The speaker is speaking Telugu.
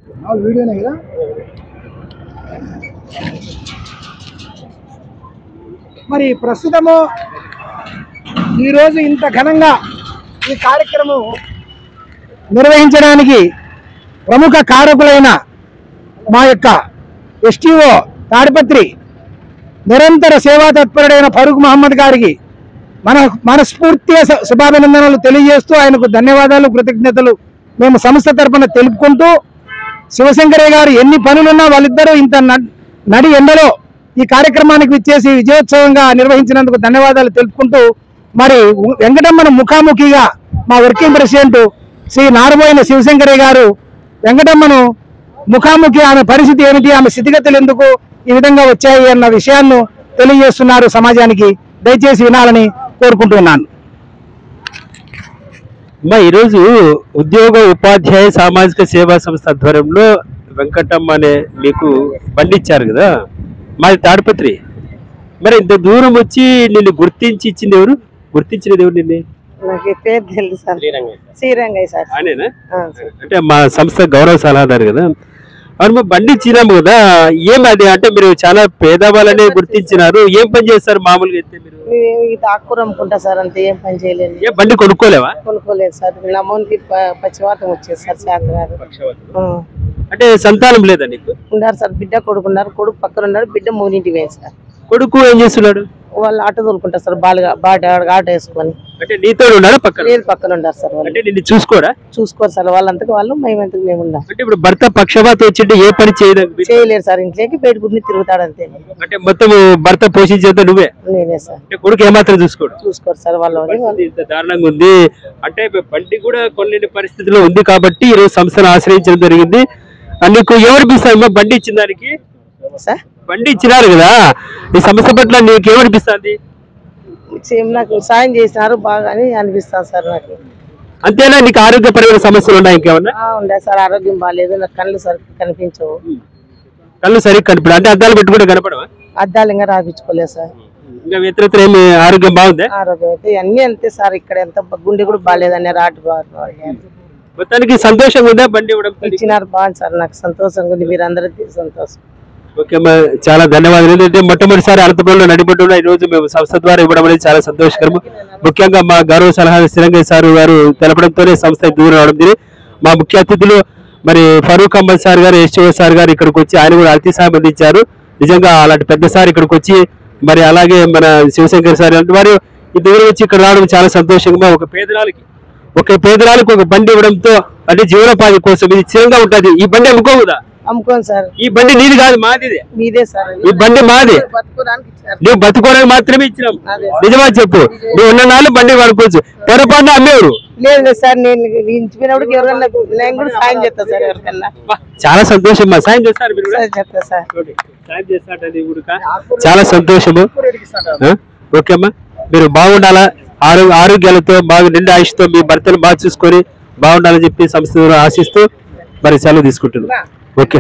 వీడియోనే కదా. మరి ప్రస్తుతము ఈరోజు ఇంత ఘనంగా ఈ కార్యక్రమం నిర్వహించడానికి ప్రముఖ కారకులైన మా యొక్క ఎస్టీఓ తాడిపత్రి నిరంతర సేవా తత్పరుడైన ఫరూక్ మహమ్మద్ గారికి మనస్ఫూర్తిగా శుభాభినందనలు తెలియజేస్తూ ఆయనకు ధన్యవాదాలు, కృతజ్ఞతలు మేము సంస్థ తరఫున తెలుపుకుంటూ, శివశంకరయ్య గారు ఎన్ని పనులున్నా వాళ్ళిద్దరూ ఇంత నడి ఎండలో ఈ కార్యక్రమానికి విచ్చేసి విజయోత్సవంగా నిర్వహించినందుకు ధన్యవాదాలు తెలుపుకుంటూ, మరి వెంకటమ్మను ముఖాముఖిగా మా వర్కింగ్ ప్రెసిడెంట్ శ్రీ నారబోయిన శివశంకరయ్య గారు వెంకటమ్మను ముఖాముఖి ఆమె పరిస్థితి ఏమిటి, ఆమె స్థితిగతులు ఎందుకు ఈ విధంగా వచ్చాయి అన్న విషయాన్ని తెలియజేస్తున్నారు సమాజానికి. దయచేసి వినాలని కోరుకుంటున్నాను. ఈరోజు ఉద్యోగ ఉపాధ్యాయ సామాజిక సేవా సంస్థ ఆధ్వర్యంలో వెంకటమ్మ అనే మీకు బండి ఇచ్చారు కదా, మాది తాడిపత్రి. మరి ఇంత దూరం వచ్చి నిన్ను గుర్తించి ఇచ్చింది ఎవరు? గుర్తించినది ఎవరు నిన్ను? నాకు పేరు తెలుసు సార్, శ్రీరంగయ్య సార్. ఆయనేనా? అంటే మా సంస్థ గౌరవ సలహాదారు కదా. అవును, బండి ఇచ్చినాము కదా, ఏమది అంటే మీరు చాలా పేదవాళ్ళనే గుర్తించినారు. ఏం పని చేస్తారు మామూలుగా అయితే మీరు? ఇది ఆకుకూర అమ్ముకుంటా సార్, అంతే. ఏం పని చేయలేదు. ఏ బండి కొనుక్కోలేవా? కొనుక్కోలేదు సార్. నా అమ్మకి పచ్చివాతం వచ్చేది సార్, శాంతి. అంటే సంతానం లేదా నీకు? ఉన్నారు సార్, బిడ్డ కొడుకున్నారు. కొడుకు పక్కన ఉన్నాడు, బిడ్డ మూడింటి వేయండి సార్. కొడుకు ఏం చేస్తున్నాడు? వాళ్ళు ఆటో తోలుకుంటారు సార్, ఆటో వేసుకొని. అంటే నీతో ఉన్నాడు పక్కన? లేదు, పక్కన ఉంటారు సార్. అంటే నిన్ను చూసుకోరా? చూసుకోరు సార్, వాళ్ళంతకు వాళ్ళు, మేమంతకు మేము ఉన్నాం. అంటే ఇప్పుడు భర్త పక్షపాతం వచ్చింటే ఏ పని చేయలేరు సార్, ఇంట్లోకి బయట గుడిని తిరుగుతాడు అంతే. అంటే మొత్తం భర్త పోషించేంత నువ్వే? నేనే సార్. కొడుకు ఏమాత్రం చూసుకోరు సార్ వాళ్ళు. ఇంత దారుణంగా ఉంది. అంటే బండి కూడా కొనలేని పరిస్థితిలో ఉంది కాబట్టి ఈరోజు సంస్థను ఆశ్రయించడం జరిగింది. నీకు ఎవరు ఇస్తారు బండి ఇచ్చిన దానికి? సార్ బండి ఇచ్చినారు కదా, ఈ సంస్థ పట్ల నీకు ఏమనిపిస్తుంది? నాకు సాయం చేసినారు బాగా అని అనిపిస్తాను సార్ నాకు. అంతేనా? నీకు ఆరోగ్యపరమైన సమస్యలు ఉన్నాయి ఇంకేమన్నా? ఉండే సార్, ఆరోగ్యం బాగాలేదు, నాకు కళ్ళు సరిగ్గా కనిపించవు. కళ్ళు సరిగ్గా కనిపడు అంటే అద్దాలు పెట్టుకుంటే కనపడవా? అద్దాలు ఇంకా రాపించుకోలేదు సార్. ఇంకా ఇతరత్ర ఏమి ఆరోగ్యం బాగుంది? ఆరోగ్యం అయితే అన్ని అంతే సార్. ఇక్కడ ఎంత గుండె కూడా బాగాలేదని రాటు మొత్తానికి సంతోషంగా ఉందా బండి ఇవ్వడం? ఇచ్చినారు, బాగుంది సార్, నాకు సంతోషంగా ఉంది. మీరు అందరికీ సంతోషం. ఓకే అమ్మా, చాలా ధన్యవాదాలు. ఏంటంటే మొట్టమొదటిసారి అనంతపురంలో నడిపట్టులో ఈ రోజు మేము సంస్థ ద్వారా ఇవ్వడం అనేది చాలా సంతోషకరము. ముఖ్యంగా మా గౌరవ సలహా శ్రీరంగయ్య సార్ గారు తెలపడంతోనే సంస్థ దూరం రావడం జరిగింది. మా ముఖ్య అతిథులు మరి ఫరూక్ అహ్మద్ సార్ గారు, ఎస్టీఓ సార్ గారు ఇక్కడికి వచ్చి ఆయన కూడా అతి సాయం అందించారు. నిజంగా అలాంటి పెద్ద సార్ ఇక్కడికి వచ్చి, మరి అలాగే మన శివశంకర్ సార్ అంటే వారు ఈ దూరం వచ్చి ఇక్కడ రావడం చాలా సంతోషంగా. ఒక పేదరాలకు ఒక బండి ఇవ్వడంతో అంటే జీవనోపాధి కోసం ఇది చిరంగా ఉంటది. ఈ బండి అమ్ముకోదా? అమ్ముకోను సార్. ఈ బండి నీది కాదు, మాది. మీదే సార్. ఈ బండి మాది, నువ్వు బతుకోవడానికి మాత్రమే ఇచ్చినాం. నిజమా చెప్పు? నువ్వు ఉన్న నాలుగు బండి వాడుకోవచ్చు. పొరపాటున అమ్మేవారు లేదు సార్. నేను ఇంచిపోయినప్పుడు ఎవరికన్నా నేను కూడా సాయం చేస్తా సార్. ఎవరికన్నా చాలా సంతోషం. మా సాయం చేస్తారు మీరు? చెప్తా సార్. సాయం చేస్తాడు, చాలా సంతోషము. ఓకే అమ్మా, మీరు బాగుండాలా, ఆరోగ్యాలతో బాగా నిండు ఆయుష్తో మీ భర్తను బాగా చూసుకొని బాగుండాలని చెప్పి సంస్థ ఆశిస్తూ మరి సెలవు తీసుకుంటున్నాను. ఓకే.